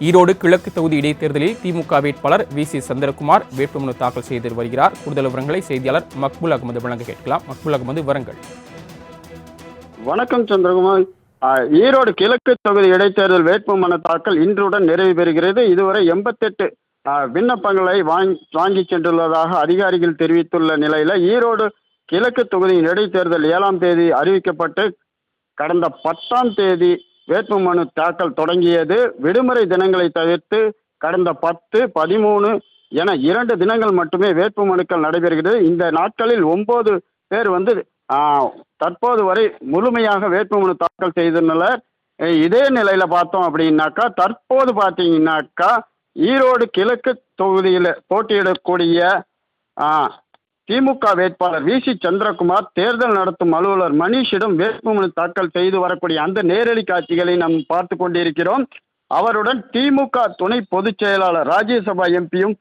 ஈரோடு கிழக்கு தொகுதி இடைத்தேர்தலில் திமுக வேட்பாளர் வி.சி. சந்திரகுமார் வேட்புமனு தாக்கல் செய்து வருகிறார். கூடுதல் விவரங்களை செய்தியாளர் மக்பூல் அகமது வழங்க கேட்கலாம். மக்பூல் அகமது, விவரங்கள். வணக்கம் சந்திரகுமார். ஈரோடு கிழக்கு தொகுதி இடைத்தேர்தல் வேட்புமனு தாக்கல் இன்றுடன் நிறைவு பெறுகிறது. இதுவரை 88 விண்ணப்பங்களை வாங்கி சென்றுள்ளதாக அதிகாரிகள் தெரிவித்துள்ள நிலையில ஈரோடு கிழக்கு தொகுதியின் இடைத்தேர்தல் 7ஆம் தேதி அறிவிக்கப்பட்டு கடந்த 10ஆம் தேதி வேட்புமனு தாக்கல் தொடங்கியது. விடுமுறை தினங்களை தவிர்த்து கடந்த 10, 13 என 2 தினங்கள் மட்டுமே வேட்புமனுக்கள் நடைபெறுகிறது. இந்த நாட்களில் 9 பேர் தற்போது வரை முழுமையாக வேட்புமனு தாக்கல் செய்துள்ளனர். இதே நிலையில பார்த்தோம் அப்படின்னாக்கா, தற்போது பார்த்தீங்கன்னாக்கா ஈரோடு கிழக்கு தொகுதியில் போட்டியிடக்கூடிய திமுக வேட்பாளர் வி.சி. சந்திரகுமார் தேர்தல் நடத்தும் அலுவலர் மணிஷிடம் வேட்புமனு தாக்கல் செய்து வரக்கூடிய அந்த நேரடி காட்சிகளை நாம் பார்த்து கொண்டிருக்கிறோம். அவருடன் திமுக துணை பொதுச் செயலாளர் ராஜ்யசபா எம்பியும்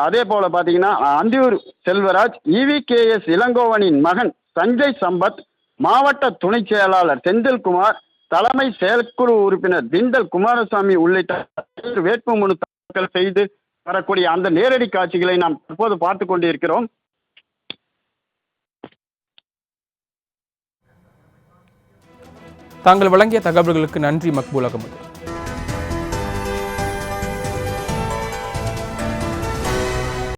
அதே போல பார்த்தீங்கன்னா அந்தியூர் செல்வராஜ், EVKS இளங்கோவனின் மகன் சஞ்சய் சம்பத், மாவட்ட துணை செயலாளர் செந்தில்குமார், தலைமை செயற்குழு உறுப்பினர் திண்டல் குமாரசாமி உள்ளிட்ட வேட்புமனு தாக்கல் செய்து வரக்கூடிய அந்த நேரடி காட்சிகளை நாம் தற்போது பார்த்து கொண்டிருக்கிறோம். தாங்கள் வழங்கிய தகவல்களுக்கு நன்றி மக்பூல் அகமது.